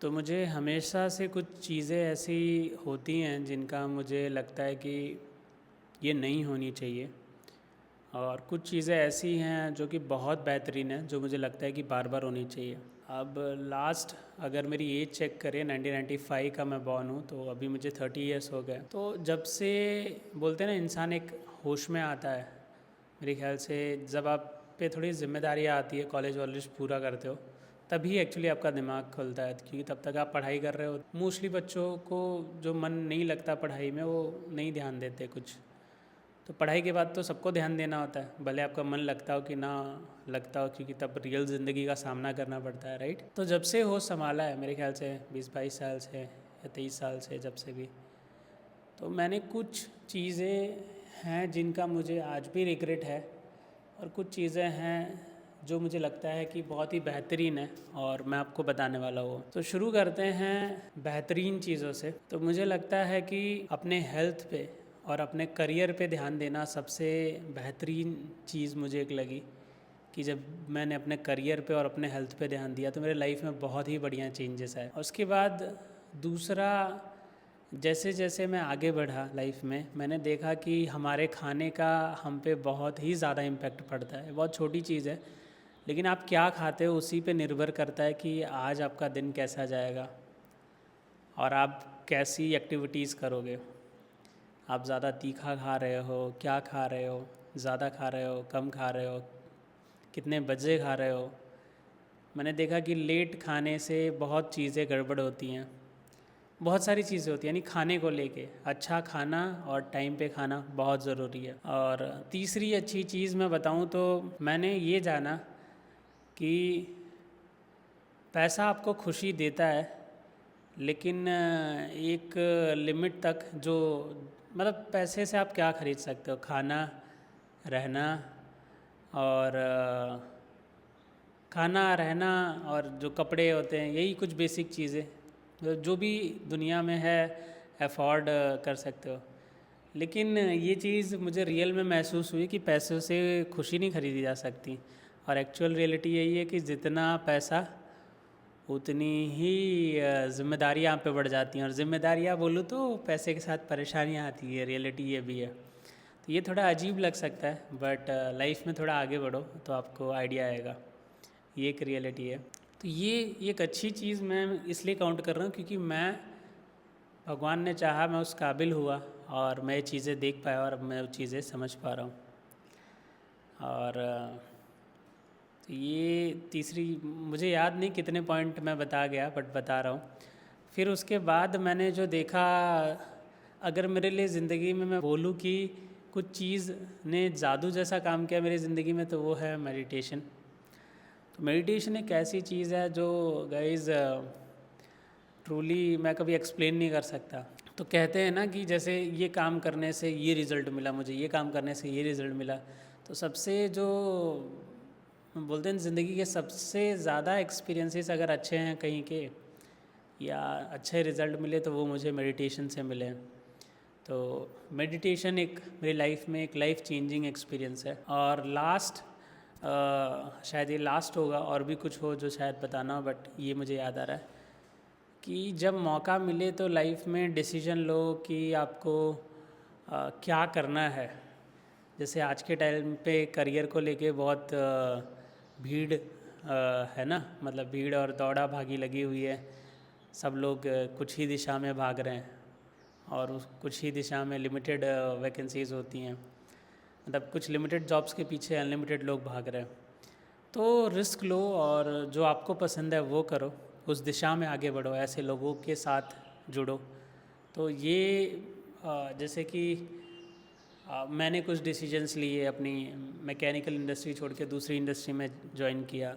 तो मुझे हमेशा से कुछ चीज़ें ऐसी होती हैं जिनका मुझे लगता है कि ये नहीं होनी चाहिए, और कुछ चीज़ें ऐसी हैं जो कि बहुत बेहतरीन है, जो मुझे लगता है कि बार बार होनी चाहिए। अब लास्ट अगर मेरी एज चेक करें, 1995 का मैं बॉर्न हूँ, तो अभी मुझे 30 इयर्स हो गए। तो जब से बोलते हैं ना, इंसान एक होश में आता है, मेरे ख्याल से जब आप पे थोड़ी जिम्मेदारियाँ आती है, कॉलेज वॉलेज पूरा करते हो, तभी एक्चुअली आपका दिमाग खुलता है, क्योंकि तब तक आप पढ़ाई कर रहे हो। मोस्टली बच्चों को जो मन नहीं लगता पढ़ाई में, वो नहीं ध्यान देते कुछ। तो पढ़ाई के बाद तो सबको ध्यान देना होता है, भले आपका मन लगता हो कि ना लगता हो, क्योंकि तब रियल ज़िंदगी का सामना करना पड़ता है, राइट। तो जब से होश संभाला है, मेरे ख्याल से 20-22 साल से या 23 साल से, जब से भी, तो मैंने कुछ चीज़ें हैं जिनका मुझे आज भी रिग्रेट है, और कुछ चीज़ें हैं जो मुझे लगता है कि बहुत ही बेहतरीन है, और मैं आपको बताने वाला हूँ। तो शुरू करते हैं बेहतरीन चीज़ों से। तो मुझे लगता है कि अपने हेल्थ पे और अपने करियर पे ध्यान देना सबसे बेहतरीन चीज़ मुझे एक लगी, कि जब मैंने अपने करियर पे और अपने हेल्थ पे ध्यान दिया तो मेरे लाइफ में बहुत ही बढ़िया चेंजेस आए। और उसके बाद दूसरा, जैसे जैसे मैं आगे बढ़ा लाइफ में, मैंने देखा कि हमारे खाने का हम पे बहुत ही ज़्यादा इम्पेक्ट पड़ता है। बहुत छोटी चीज़ है, लेकिन आप क्या खाते हो उसी पे निर्भर करता है कि आज आपका दिन कैसा जाएगा और आप कैसी एक्टिविटीज़ करोगे। आप ज़्यादा तीखा खा रहे हो, क्या खा रहे हो, ज़्यादा खा रहे हो, कम खा रहे हो, कितने बजे खा रहे हो। मैंने देखा कि लेट खाने से बहुत चीज़ें गड़बड़ होती हैं, बहुत सारी चीज़ें होती हैं, यानी खाने को लेके अच्छा खाना और टाइम पे खाना बहुत ज़रूरी है। और तीसरी अच्छी चीज़ मैं बताऊं तो मैंने ये जाना कि पैसा आपको खुशी देता है, लेकिन एक लिमिट तक, जो मतलब पैसे से आप क्या ख़रीद सकते हो? खाना, रहना, और खाना, रहना, और जो कपड़े होते हैं, यही कुछ बेसिक चीज़ें जो भी दुनिया में है अफोर्ड कर सकते हो। लेकिन ये चीज़ मुझे रियल में महसूस हुई कि पैसों से खुशी नहीं खरीदी जा सकती, और एक्चुअल रियलिटी यही है कि जितना पैसा उतनी ही ज़िम्मेदारियाँ आप पे बढ़ जाती हैं, और ज़िम्मेदारियाँ बोलूँ तो पैसे के साथ परेशानियाँ आती है, रियलिटी ये भी है। तो ये थोड़ा अजीब लग सकता है, बट लाइफ में थोड़ा आगे बढ़ो तो आपको आइडिया आएगा। ये एक रियलिटी है। तो ये एक अच्छी चीज़ मैं इसलिए काउंट कर रहा हूँ क्योंकि मैं, भगवान ने चाहा, मैं उस काबिल हुआ और मैं ये चीज़ें देख पाया, और मैं वो चीज़ें समझ पा रहा हूँ। और तो ये तीसरी, मुझे याद नहीं कितने पॉइंट मैं बता गया, बट बता रहा हूँ। फिर उसके बाद मैंने जो देखा, अगर मेरे लिए ज़िंदगी में मैं बोलूँ कि कुछ चीज़ ने जादू जैसा काम किया मेरी ज़िंदगी में, तो वो है मेडिटेशन। तो मेडिटेशन एक ऐसी चीज़ है जो गाइज़ ट्रूली मैं कभी एक्सप्लेन नहीं कर सकता। तो कहते हैं ना कि जैसे ये काम करने से ये रिज़ल्ट मिला मुझे, ये काम करने से ये रिज़ल्ट मिला। तो सबसे जो बोलते हैं ज़िंदगी के सबसे ज़्यादा एक्सपीरियंसेस अगर अच्छे हैं कहीं के, या अच्छे रिज़ल्ट मिले, तो वो मुझे मेडिटेशन से मिले। तो मेडिटेशन एक मेरी लाइफ में एक लाइफ चेंजिंग एक्सपीरियंस है। और लास्ट, शायद ये लास्ट होगा, और भी कुछ हो जो शायद बताना हो, बट ये मुझे याद आ रहा है कि जब मौका मिले तो लाइफ में डिसीजन लो कि आपको क्या करना है। जैसे आज के टाइम पे करियर को लेके बहुत भीड़ है ना, मतलब भीड़ और दौड़ा भागी लगी हुई है। सब लोग कुछ ही दिशा में भाग रहे हैं, और उस कुछ ही दिशा में लिमिटेड वैकेंसीज़ होती हैं, मतलब कुछ लिमिटेड जॉब्स के पीछे अनलिमिटेड लोग भाग रहे हैं। तो रिस्क लो, और जो आपको पसंद है वो करो, उस दिशा में आगे बढ़ो, ऐसे लोगों के साथ जुड़ो। तो ये जैसे कि मैंने कुछ डिसीजंस लिए, अपनी मैकेनिकल इंडस्ट्री छोड़ के दूसरी इंडस्ट्री में ज्वाइन किया।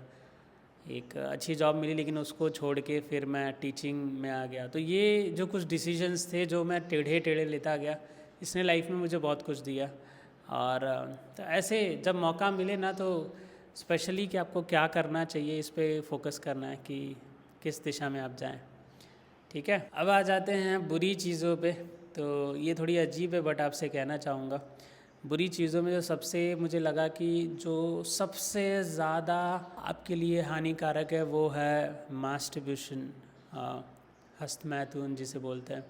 एक अच्छी जॉब मिली, लेकिन उसको छोड़ के फिर मैं टीचिंग में आ गया। तो ये जो कुछ डिसीजंस थे जो मैं टेढ़े टेढ़े लेता गया, इसने लाइफ में मुझे बहुत कुछ दिया। और तो ऐसे जब मौका मिले ना, तो स्पेशली कि आपको क्या करना चाहिए, इस पे फोकस करना है कि किस दिशा में आप जाएं। ठीक है, अब आ जाते हैं बुरी चीज़ों पे। तो ये थोड़ी अजीब है, बट आपसे कहना चाहूँगा, बुरी चीज़ों में जो सबसे मुझे लगा कि जो सबसे ज़्यादा आपके लिए हानिकारक है, वो है मास्टरब्यूशन, हस्तमैथुन जिसे बोलते हैं,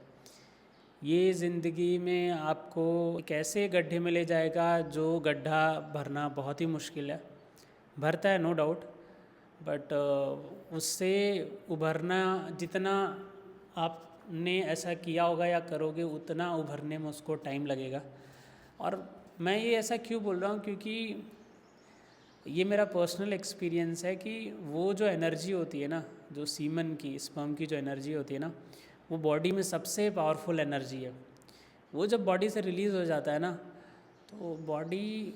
ये ज़िंदगी में आपको एक ऐसे गड्ढे में ले जाएगा जो गड्ढा भरना बहुत ही मुश्किल है। भरता है नो डाउट, बट उससे उभरना, जितना आपने ऐसा किया होगा या करोगे उतना उभरने में उसको टाइम लगेगा। और मैं ये ऐसा क्यों बोल रहा हूँ, क्योंकि ये मेरा पर्सनल एक्सपीरियंस है कि वो जो एनर्जी होती है ना, जो सीमन की, स्पर्म की जो एनर्जी होती है ना, वो बॉडी में सबसे पावरफुल एनर्जी है। वो जब बॉडी से रिलीज़ हो जाता है ना, तो बॉडी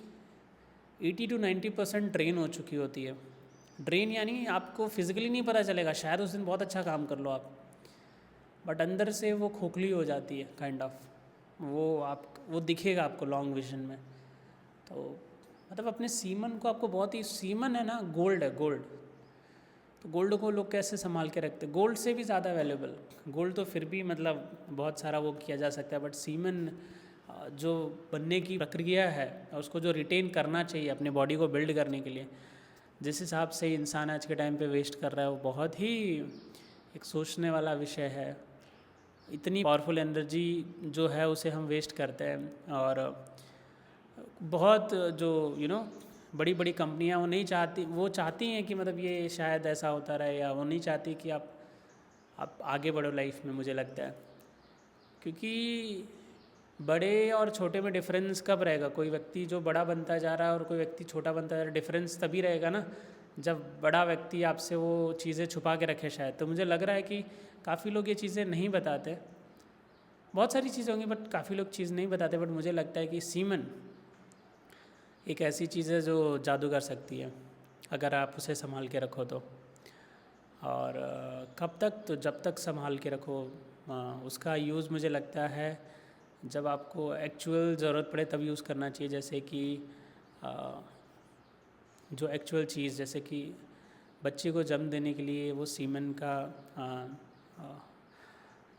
80 to 90% ड्रेन हो चुकी होती है। ड्रेन यानी आपको फिजिकली नहीं पता चलेगा, शायद उस दिन बहुत अच्छा काम कर लो आप, बट अंदर से वो खोखली हो जाती है काइंड ऑफ। वो दिखेगा आपको लॉन्ग विजन में। तो मतलब अपने सीमन को आपको बहुत ही, सीमन है ना, गोल्ड है, गोल्ड। तो गोल्ड को लोग कैसे संभाल के रखते हैं, गोल्ड से भी ज़्यादा वैल्यूबल। गोल्ड तो फिर भी मतलब बहुत सारा वो किया जा सकता है, बट सीमन जो बनने की प्रक्रिया है, उसको जो रिटेन करना चाहिए अपने बॉडी को बिल्ड करने के लिए, जिस हिसाब से इंसान आज के टाइम पे वेस्ट कर रहा है, वो बहुत ही एक सोचने वाला विषय है। इतनी पावरफुल एनर्जी जो है उसे हम वेस्ट करते हैं। और बहुत जो बड़ी बड़ी कंपनियां, वो चाहती हैं कि मतलब ये शायद ऐसा होता रहे, या वो नहीं चाहती कि आप आगे बढ़ो लाइफ में, मुझे लगता है। क्योंकि बड़े और छोटे में डिफरेंस कब रहेगा? कोई व्यक्ति जो बड़ा बनता जा रहा है और कोई व्यक्ति छोटा बनता जा रहा है, डिफरेंस तभी रहेगा ना जब बड़ा व्यक्ति आपसे वो चीज़ें छुपा के रखे शायद। तो मुझे लग रहा है कि काफ़ी लोग ये चीज़ें नहीं बताते। बहुत सारी चीज़ें होंगी बट काफ़ी लोग चीज़ नहीं बताते, बट मुझे लगता है कि सीमन एक ऐसी चीज़ है जो जादू कर सकती है अगर आप उसे संभाल के रखो तो। और कब तक? तो जब तक संभाल के रखो। उसका यूज़ मुझे लगता है जब आपको एक्चुअल ज़रूरत पड़े तब यूज़ करना चाहिए। जैसे कि जो एक्चुअल चीज़, जैसे कि बच्चे को जन्म देने के लिए वो सीमन का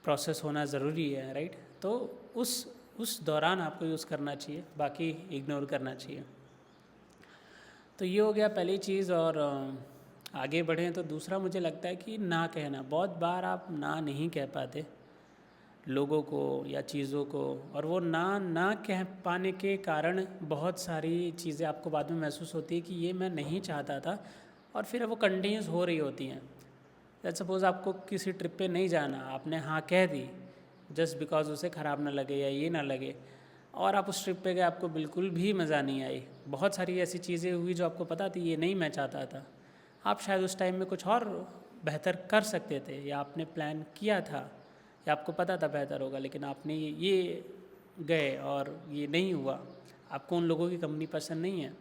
प्रोसेस होना ज़रूरी है, राइट? तो उस दौरान आपको यूज़ करना चाहिए, बाकी इग्नोर करना चाहिए। तो ये हो गया पहली चीज़। और आगे बढ़ें तो दूसरा मुझे लगता है कि ना कहना। बहुत बार आप ना नहीं कह पाते लोगों को या चीज़ों को, और वो ना कह पाने के कारण बहुत सारी चीज़ें आपको बाद में महसूस होती है कि ये मैं नहीं चाहता था, और फिर वो कंटिन्यूस हो रही होती हैं। जैसे सपोज़ आपको किसी ट्रिप पे नहीं जाना, आपने हाँ कह दी जस्ट बिकॉज उसे ख़राब ना लगे या ये ना लगे, और आप उस ट्रिप पे गए, आपको बिल्कुल भी मज़ा नहीं आई। बहुत सारी ऐसी चीज़ें हुई जो आपको पता थी ये नहीं मैं चाहता था, आप शायद उस टाइम में कुछ और बेहतर कर सकते थे, या आपने प्लान किया था, या आपको पता था बेहतर होगा, लेकिन आपने ये गए और ये नहीं हुआ, आपको उन लोगों की कंपनी पसंद नहीं है,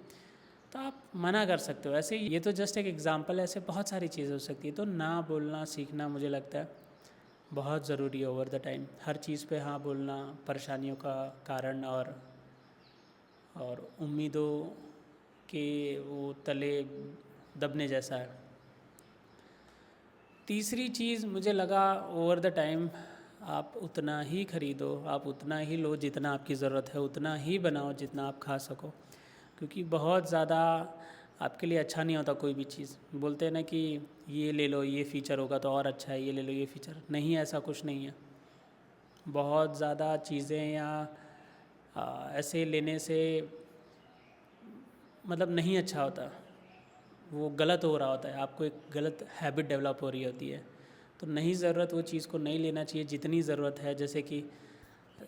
तो आप मना कर सकते हो। ऐसे ये तो जस्ट एक एग्जांपल है, ऐसे बहुत सारी चीज़ें हो सकती है। तो ना बोलना सीखना मुझे लगता है बहुत ज़रूरी है ओवर द टाइम। हर चीज़ पे हाँ बोलना परेशानियों का कारण और उम्मीदों के वो तले दबने जैसा है। तीसरी चीज़ मुझे लगा ओवर द टाइम, आप उतना ही खरीदो, आप उतना ही लो जितना आपकी ज़रूरत है, उतना ही बनाओ जितना आप खा सको। क्योंकि बहुत ज़्यादा आपके लिए अच्छा नहीं होता कोई भी चीज़। बोलते हैं ना कि ये ले लो, ये फ़ीचर होगा तो और अच्छा है, ये ले लो, ये फ़ीचर नहीं, ऐसा कुछ नहीं है। बहुत ज़्यादा चीज़ें या ऐसे लेने से मतलब नहीं अच्छा होता, वो गलत हो रहा होता है, आपको एक गलत हैबिट डेवलप हो रही होती है। तो नहीं ज़रूरत वो चीज़ को नहीं लेना चाहिए, जितनी ज़रूरत है। जैसे कि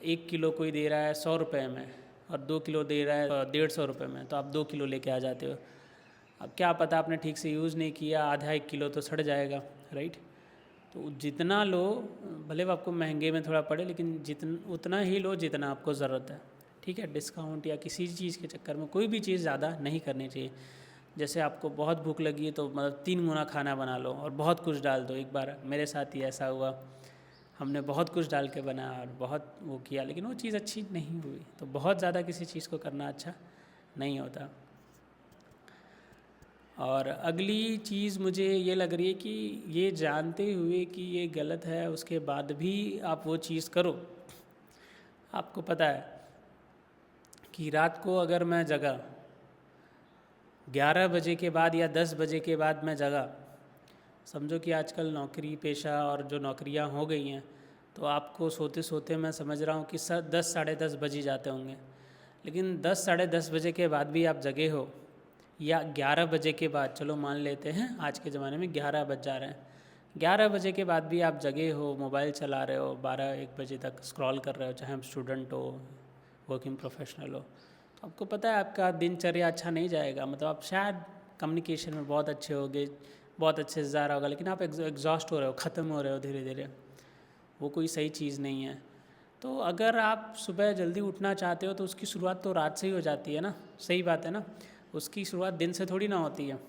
1 किलो कोई दे रहा है 100 रुपये में और 2 किलो दे रहा है 150 रुपये में, तो आप 2 किलो लेके आ जाते हो। अब क्या पता आपने ठीक से यूज़ नहीं किया, आधा 1 किलो तो सड़ जाएगा, राइट? तो जितना लो, भले वो आपको महंगे में थोड़ा पड़े, लेकिन उतना ही लो जितना आपको ज़रूरत है, ठीक है? डिस्काउंट या किसी चीज़ के चक्कर में कोई भी चीज़ ज़्यादा नहीं करनी चाहिए। जैसे आपको बहुत भूख लगी है तो मतलब 3 गुना खाना बना लो और बहुत कुछ डाल दो। एक बार मेरे साथ ही ऐसा हुआ, हमने बहुत कुछ डाल के बनाया और बहुत वो किया, लेकिन वो चीज़ अच्छी नहीं हुई। तो बहुत ज़्यादा किसी चीज़ को करना अच्छा नहीं होता। और अगली चीज़ मुझे ये लग रही है कि ये जानते हुए कि ये गलत है, उसके बाद भी आप वो चीज़ करो। आपको पता है कि रात को अगर मैं जगा 11 बजे के बाद या 10 बजे के बाद मैं जगा, समझो कि आजकल नौकरी पेशा और जो नौकरियां हो गई हैं, तो आपको सोते सोते मैं समझ रहा हूँ कि 10 साढ़े 10 बज ही जाते होंगे। लेकिन 10 साढ़े 10 बजे के बाद भी आप जगे हो, या 11 बजे के बाद, चलो मान लेते हैं आज के ज़माने में 11 बज जा रहे हैं, 11 बजे के बाद भी आप जगे हो, मोबाइल चला रहे हो, 12-1 बजे तक स्क्रॉल कर रहे हो, चाहे आप स्टूडेंट हो, वर्किंग प्रोफेशनल हो, तो आपको पता है आपका दिनचर्या अच्छा नहीं जाएगा। मतलब आप शायद कम्युनिकेशन में बहुत अच्छे होगे, बहुत अच्छे से जा रहा होगा, लेकिन आप एग्जॉस्ट हो रहे हो, ख़त्म हो रहे हो धीरे धीरे। वो कोई सही चीज़ नहीं है। तो अगर आप सुबह जल्दी उठना चाहते हो तो उसकी शुरुआत तो रात से ही हो जाती है ना। सही बात है ना, उसकी शुरुआत दिन से थोड़ी ना होती है।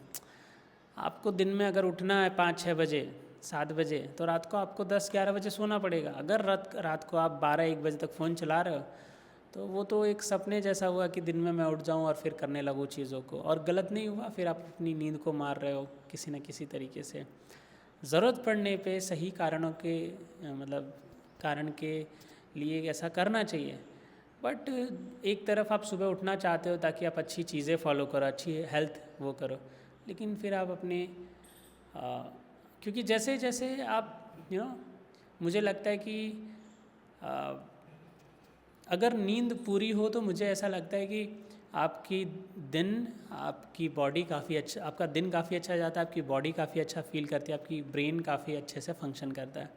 आपको दिन में अगर उठना है 5-6 बजे, 7 बजे, तो रात को आपको 10-11 बजे सोना पड़ेगा। अगर रात को आप 12-1 बजे तक फ़ोन चला रहे हो, तो वो तो एक सपने जैसा हुआ कि दिन में मैं उठ जाऊं और फिर करने लगूँ चीज़ों को, और गलत नहीं हुआ, फिर आप अपनी नींद को मार रहे हो किसी न किसी तरीके से। ज़रूरत पड़ने पे सही कारणों के मतलब कारण के लिए ऐसा करना चाहिए। बट एक तरफ आप सुबह उठना चाहते हो ताकि आप अच्छी चीज़ें फॉलो करो, अच्छी हेल्थ वो करो, लेकिन फिर आप अपने क्योंकि जैसे जैसे आप मुझे लगता है कि अगर नींद पूरी हो तो मुझे ऐसा लगता है कि आपकी बॉडी काफ़ी अच्छा, आपका दिन काफ़ी अच्छा जाता है, आपकी बॉडी काफ़ी अच्छा फील करती है, आपकी ब्रेन काफ़ी अच्छे से फंक्शन करता है।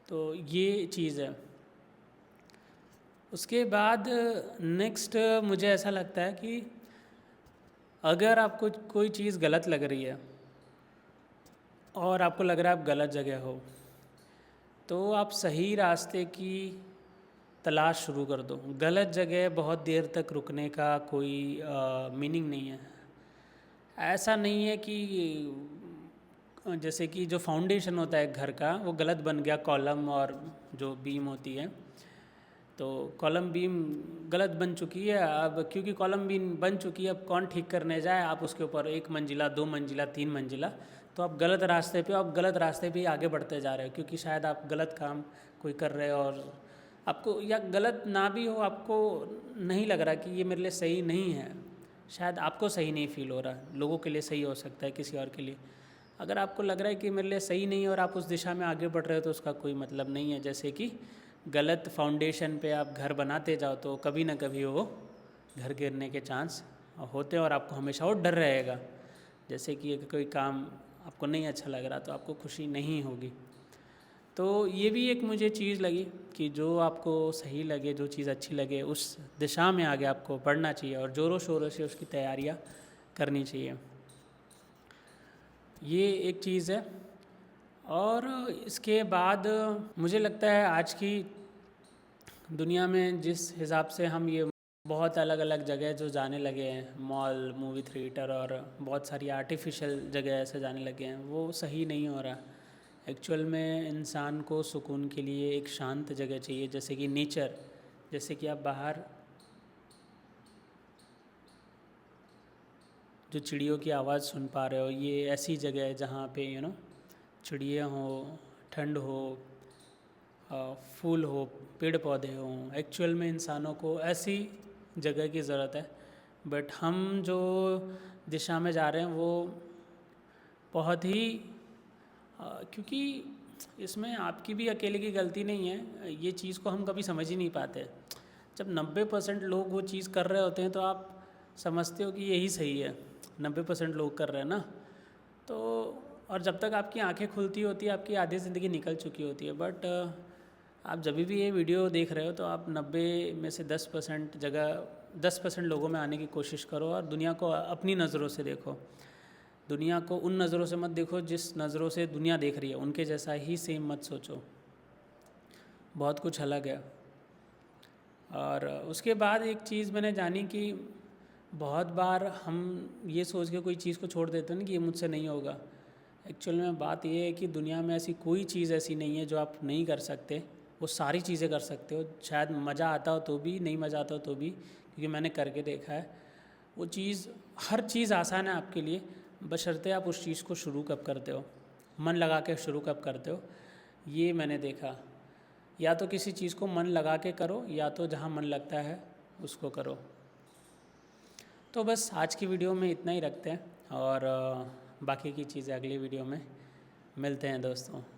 तो ये चीज़ है। उसके बाद नेक्स्ट मुझे ऐसा लगता है कि अगर आपको कोई चीज़ गलत लग रही है और आपको लग रहा है आप गलत जगह हो, तो आप सही रास्ते की तलाश शुरू कर दो। गलत जगह बहुत देर तक रुकने का कोई मीनिंग नहीं है। ऐसा नहीं है कि जैसे कि जो फाउंडेशन होता है घर का वो गलत बन गया, कॉलम और जो बीम होती है, तो कॉलम बीम गलत बन चुकी है। अब क्योंकि कॉलम बीम बन चुकी है, अब कौन ठीक करने जाए, आप उसके ऊपर 1 मंजिला 2 मंजिला 3 मंजिला, तो आप गलत रास्ते पे, आप गलत रास्ते पे आगे बढ़ते जा रहे हो, क्योंकि शायद आप गलत काम कोई कर रहे हो और आपको, या गलत ना भी हो, आपको नहीं लग रहा कि ये मेरे लिए सही नहीं है। शायद आपको सही नहीं फील हो रहा, लोगों के लिए सही हो सकता है, किसी और के लिए। अगर आपको लग रहा है कि मेरे लिए सही नहीं है और आप उस दिशा में आगे बढ़ रहे हो, तो उसका कोई मतलब नहीं है। जैसे कि गलत फाउंडेशन पे आप घर बनाते जाओ तो कभी ना कभी वो घर गिरने के चांस होते हैं और आपको हमेशा वो डर रहेगा। जैसे कि कोई काम आपको नहीं अच्छा लग रहा तो आपको खुशी नहीं होगी। तो ये भी एक मुझे चीज़ लगी कि जो आपको सही लगे, जो चीज़ अच्छी लगे, उस दिशा में आगे आपको बढ़ना चाहिए और ज़ोरों शोरों से उसकी तैयारियां करनी चाहिए। ये एक चीज़ है। और इसके बाद मुझे लगता है आज की दुनिया में जिस हिसाब से हम ये बहुत अलग अलग जगह जो जाने लगे हैं, मॉल, मूवी थिएटर और बहुत सारी आर्टिफिशियल जगह ऐसे जाने लगे हैं, वो सही नहीं हो रहा। एक्चुअल में इंसान को सुकून के लिए एक शांत जगह चाहिए, जैसे कि नेचर। जैसे कि आप बाहर जो चिड़ियों की आवाज़ सुन पा रहे हो, ये ऐसी जगह है जहाँ पे चिड़िया हो, ठंड हो, फूल हो, पेड़ पौधे हों। एक्चुअल में इंसानों को ऐसी जगह की ज़रूरत है, बट हम जो दिशा में जा रहे हैं वो बहुत ही क्योंकि इसमें आपकी भी अकेले की गलती नहीं है, ये चीज़ को हम कभी समझ ही नहीं पाते। जब 90% लोग वो चीज़ कर रहे होते हैं तो आप समझते हो कि यही सही है, 90% लोग कर रहे हैं ना। तो और जब तक आपकी आंखें खुलती होती है, आपकी आधी ज़िंदगी निकल चुकी होती है। बट आप जब भी ये वीडियो देख रहे हो तो आप 90 में से 10% लोगों में आने की कोशिश करो और दुनिया को अपनी नज़रों से देखो। दुनिया को उन नज़रों से मत देखो जिस नज़रों से दुनिया देख रही है, उनके जैसा ही सेम मत सोचो, बहुत कुछ अलग है। और उसके बाद एक चीज़ मैंने जानी कि बहुत बार हम ये सोच के कोई चीज़ को छोड़ देते हैं ना कि ये मुझसे नहीं होगा। एक्चुअल में बात ये है कि दुनिया में ऐसी कोई चीज़ ऐसी नहीं है जो आप नहीं कर सकते। वो सारी चीज़ें कर सकते हो, शायद मज़ा आता हो तो भी, नहीं मज़ा आता हो तो भी, क्योंकि मैंने करके देखा है। वो चीज़, हर चीज़ आसान है आपके लिए, बशर्ते आप उस चीज़ को शुरू कब करते हो, मन लगा के शुरू कब करते हो। ये मैंने देखा। या तो किसी चीज़ को मन लगा के करो, या तो जहाँ मन लगता है उसको करो। तो बस आज की वीडियो में इतना ही रखते हैं और बाकी की चीज़ें अगली वीडियो में मिलते हैं दोस्तों।